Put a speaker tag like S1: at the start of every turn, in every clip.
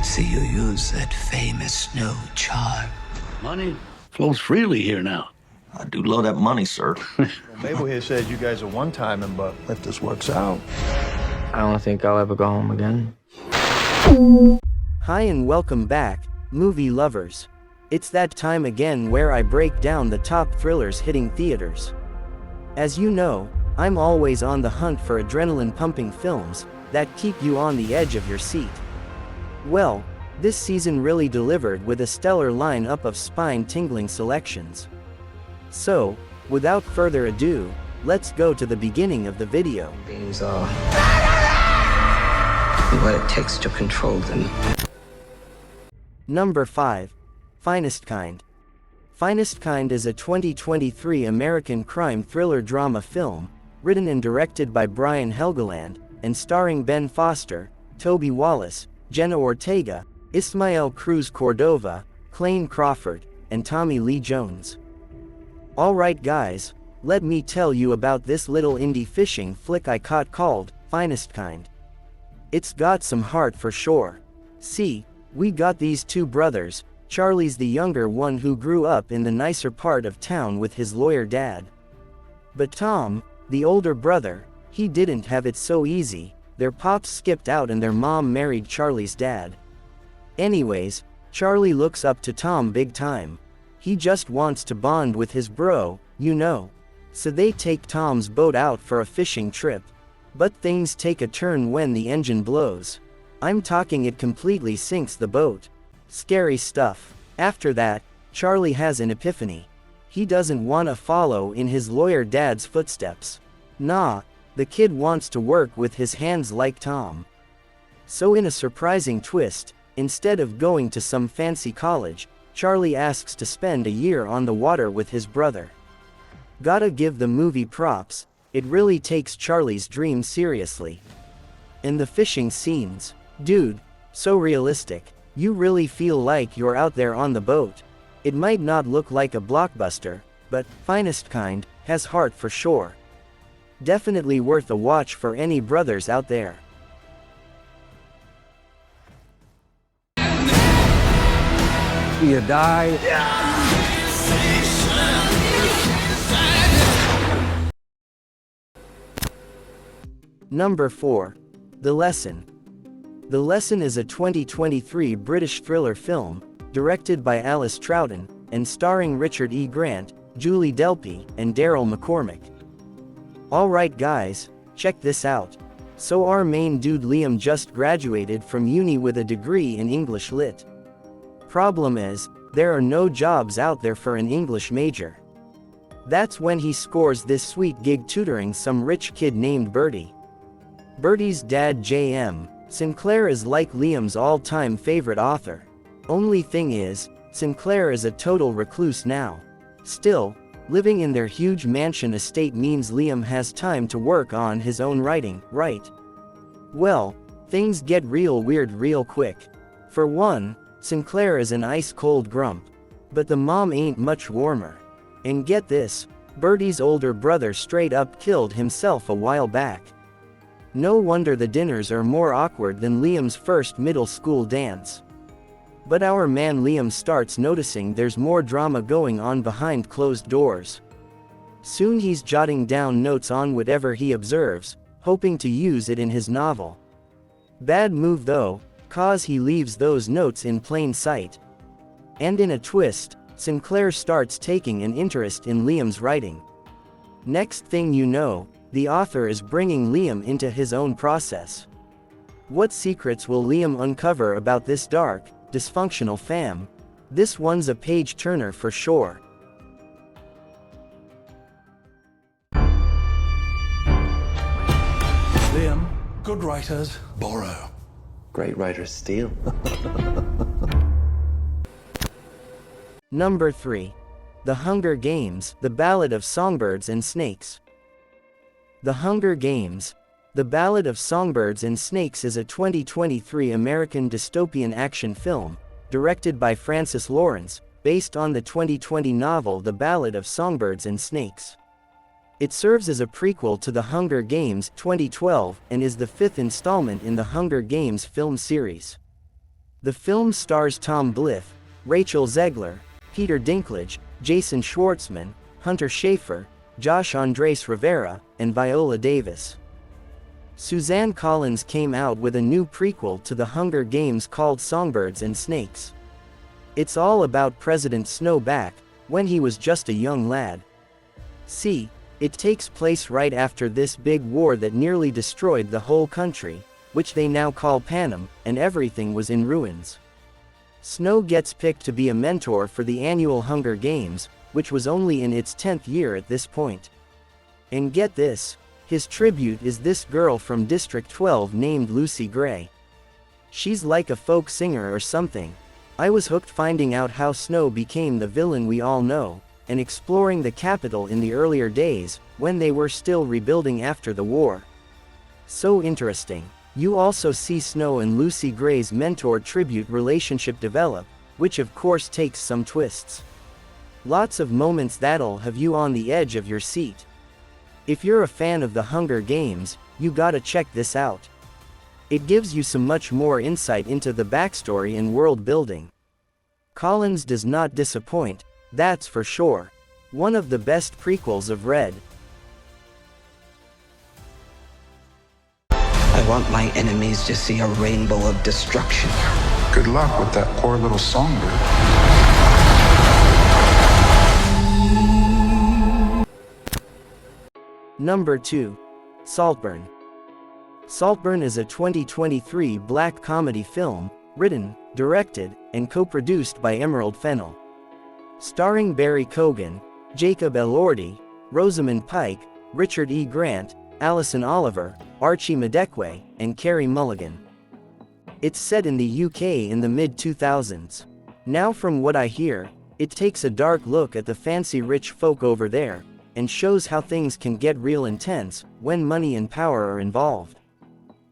S1: see you use that famous no charm.
S2: Money flows freely here now.
S3: I do love that money, sir.
S4: Mabel here says you guys are one-timing, but if this works out...
S5: I don't think I'll ever go home again.
S6: Hi and welcome back, movie lovers. It's that time again where I break down the top thrillers hitting theaters. As you know, I'm always on the hunt for adrenaline-pumping films that keep you on the edge of your seat. Well, this season really delivered with a stellar lineup of spine-tingling selections. So, without further ado, let's go to the beginning of the video.
S1: Beings are what it takes to control them.
S6: Number 5. Finestkind. Finestkind is a 2023 American crime thriller drama film, written and directed by Brian Helgeland, and starring Ben Foster, Toby Wallace, Jenna Ortega, Ismael Cruz Cordova, Clayne Crawford, and Tommy Lee Jones. Alright guys, let me tell you about this little indie fishing flick I caught called Finestkind. It's got some heart for sure. See, we got these two brothers. Charlie's the younger one who grew up in the nicer part of town with his lawyer dad. But Tom, the older brother, he didn't have it so easy. Their pops skipped out and their mom married Charlie's dad. Anyways, Charlie looks up to Tom big time. He just wants to bond with his bro, you know. So they take Tom's boat out for a fishing trip. But things take a turn when the engine blows. I'm talking it completely sinks the boat. Scary stuff. After that, Charlie has an epiphany. He doesn't want to follow in his lawyer dad's footsteps. Nah, the kid wants to work with his hands like Tom. So in a surprising twist, instead of going to some fancy college, Charlie asks to spend a year on the water with his brother. Gotta give the movie props, it really takes Charlie's dream seriously. And the fishing scenes, dude, so realistic. You really feel like you're out there on the boat. It might not look like a blockbuster, but Finestkind has heart for sure. Definitely worth a watch for any brothers out there.
S5: You die.
S6: Number 4. The Lesson. The Lesson is a 2023 British thriller film, directed by Alice Troughton, and starring Richard E. Grant, Julie Delpy, and Daryl McCormick. Alright guys, check this out. So our main dude Liam just graduated from uni with a degree in English Lit. Problem is, there are no jobs out there for an English major. That's when he scores this sweet gig tutoring some rich kid named Bertie. Bertie's dad J.M. Sinclair is like Liam's all-time favorite author. Only thing is, Sinclair is a total recluse now. Still, living in their huge mansion estate means Liam has time to work on his own writing, right? Well, things get real weird real quick. For one, Sinclair is an ice-cold grump. But the mom ain't much warmer. And get this, Bertie's older brother straight up killed himself a while back. No wonder the dinners are more awkward than Liam's first middle school dance. But our man Liam starts noticing there's more drama going on behind closed doors. Soon he's jotting down notes on whatever he observes, hoping to use it in his novel. Bad move though, cause he leaves those notes in plain sight. And in a twist, Sinclair starts taking an interest in Liam's writing. Next thing you know, the author is bringing Liam into his own process. What secrets will Liam uncover about this dark, dysfunctional fam? This one's a page-turner for sure.
S4: Liam, good writers borrow.
S1: Great writers steal.
S6: Number 3. The Hunger Games, The Ballad of Songbirds and Snakes. The Hunger Games, The Ballad of Songbirds and Snakes is a 2023 American dystopian action film, directed by Francis Lawrence, based on the 2020 novel The Ballad of Songbirds and Snakes. It serves as a prequel to The Hunger Games 2012 and is the fifth installment in the Hunger Games film series. The film stars Tom Blyth, Rachel Zegler, Peter Dinklage, Jason Schwartzman, Hunter Schafer, Josh Andres Rivera, and Viola Davis. Suzanne Collins came out with a new prequel to The Hunger Games called Songbirds and Snakes. It's all about President Snow back when he was just a young lad. See, it takes place right after this big war that nearly destroyed the whole country, which they now call Panem, and everything was in ruins. Snow gets picked to be a mentor for the annual Hunger Games, which was only in its 10th year at this point. And get this, his tribute is this girl from District 12 named Lucy Gray. She's like a folk singer or something. I was hooked finding out how Snow became the villain we all know, and exploring the capital in the earlier days, when they were still rebuilding after the war. So interesting. You also see Snow and Lucy Gray's mentor-tribute relationship develop, which of course takes some twists. Lots of moments that'll have you on the edge of your seat. If you're a fan of the Hunger Games, you gotta check this out. It gives you some much more insight into the backstory and world building. Collins does not disappoint, that's for sure. One of the best prequels I've read.
S1: I want my enemies to see a rainbow of destruction.
S7: Good luck with that poor little songbird.
S6: Number 2. Saltburn. Saltburn is a 2023 black comedy film, written, directed, and co-produced by Emerald Fennell. Starring Barry Keoghan, Jacob Elordi, Rosamund Pike, Richard E. Grant, Alison Oliver, Archie Madekwe, and Carey Mulligan. It's set in the UK in the mid-2000s. Now from what I hear, it takes a dark look at the fancy rich folk over there, and shows how things can get real intense when money and power are involved.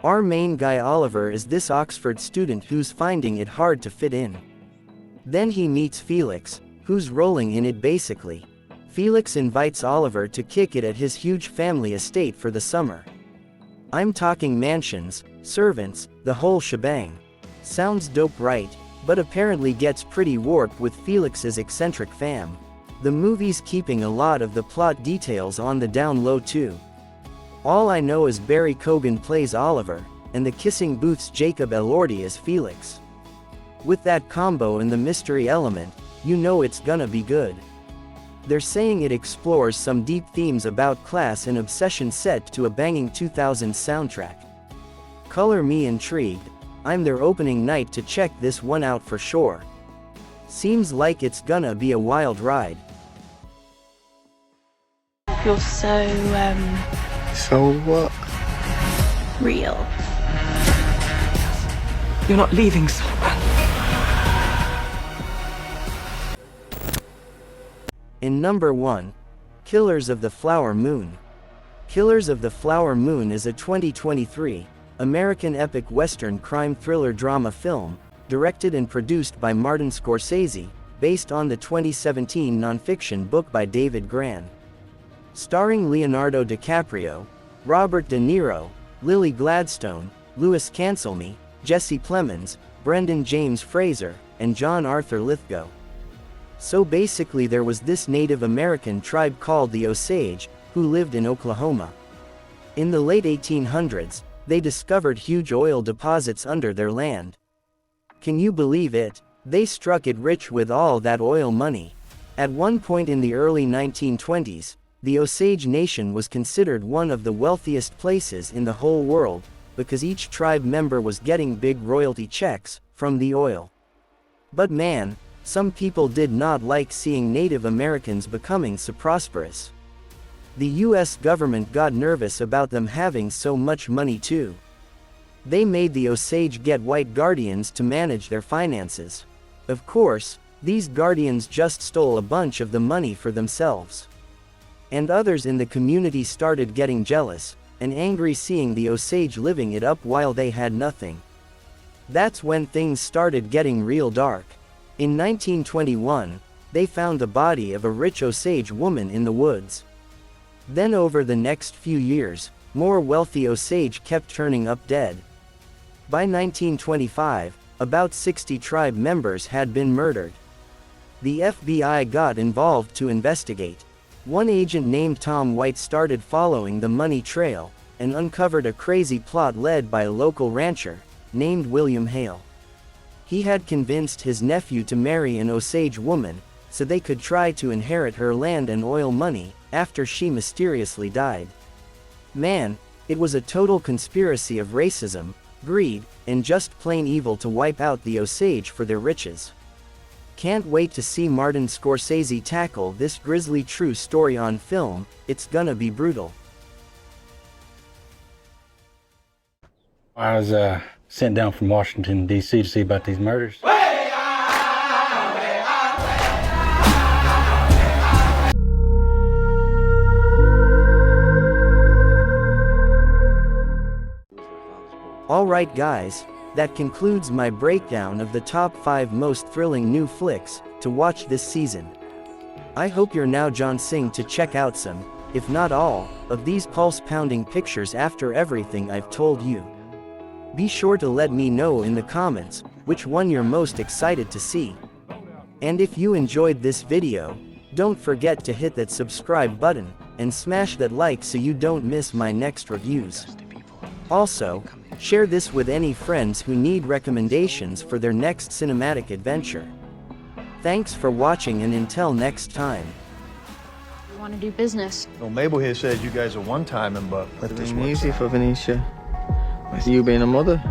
S6: Our main guy Oliver is this Oxford student who's finding it hard to fit in. Then he meets Felix, who's rolling in it basically. Felix invites Oliver to kick it at his huge family estate for the summer. I'm talking mansions, servants, the whole shebang. Sounds dope, right? But apparently gets pretty warped with Felix's eccentric fam. The movie's keeping a lot of the plot details on the down low too. All I know is Barry Keoghan plays Oliver, and the Kissing Booth's Jacob Elordi is Felix. With that combo and the mystery element, you know it's gonna be good. They're saying it explores some deep themes about class and obsession set to a banging 2000s soundtrack. Color me intrigued. I'm their opening night to check this one out for sure. Seems like it's gonna be a wild ride.
S8: You're so,
S7: So what?
S8: real.
S9: You're not leaving Saltburn.
S6: In number 1. Killers of the Flower Moon. Killers of the Flower Moon is a 2023 American epic Western crime thriller drama film, directed and produced by Martin Scorsese, based on the 2017 nonfiction book by David Gran. Starring Leonardo DiCaprio, Robert De Niro, Lily Gladstone, Louis Cancelme, Jesse Plemons, Brendan James Fraser, and John Arthur Lithgow. So basically there was this Native American tribe called the Osage, who lived in Oklahoma. In the late 1800s, they discovered huge oil deposits under their land. Can you believe it? They struck it rich with all that oil money. At one point in the early 1920s, the Osage Nation was considered one of the wealthiest places in the whole world, because each tribe member was getting big royalty checks from the oil. But man, some people did not like seeing Native Americans becoming so prosperous. The US government got nervous about them having so much money too. They made the Osage get white guardians to manage their finances. Of course, these guardians just stole a bunch of the money for themselves. And others in the community started getting jealous and angry seeing the Osage living it up while they had nothing. That's when things started getting real dark. In 1921, they found the body of a rich Osage woman in the woods. Then over the next few years, more wealthy Osage kept turning up dead. By 1925, About 60 tribe members had been murdered. The FBI got involved to investigate. One agent named Tom White started following the money trail, and uncovered a crazy plot led by a local rancher, named William Hale. He had convinced his nephew to marry an Osage woman, so they could try to inherit her land and oil money, after she mysteriously died. Man, it was a total conspiracy of racism, greed, and just plain evil to wipe out the Osage for their riches. Can't wait to see Martin Scorsese tackle this grisly true story on film. It's gonna be brutal.
S10: I was sent down from Washington, D.C. to see about these murders.
S6: Alright guys, that concludes my breakdown of the top 5 most thrilling new flicks to watch this season. I hope you're now jonesing to check out some, if not all, of these pulse-pounding pictures after everything I've told you. Be sure to let me know in the comments which one you're most excited to see. And if you enjoyed this video, don't forget to hit that subscribe button and smash that like so you don't miss my next reviews. Also, share this with any friends who need recommendations for their next cinematic adventure. Thanks for watching, and until next time.
S8: You want to do business?
S4: Well, Mabel here says you guys are one-timing, but let this
S5: It's
S4: work
S5: easy
S4: out.
S5: for Venetia. With you being a mother.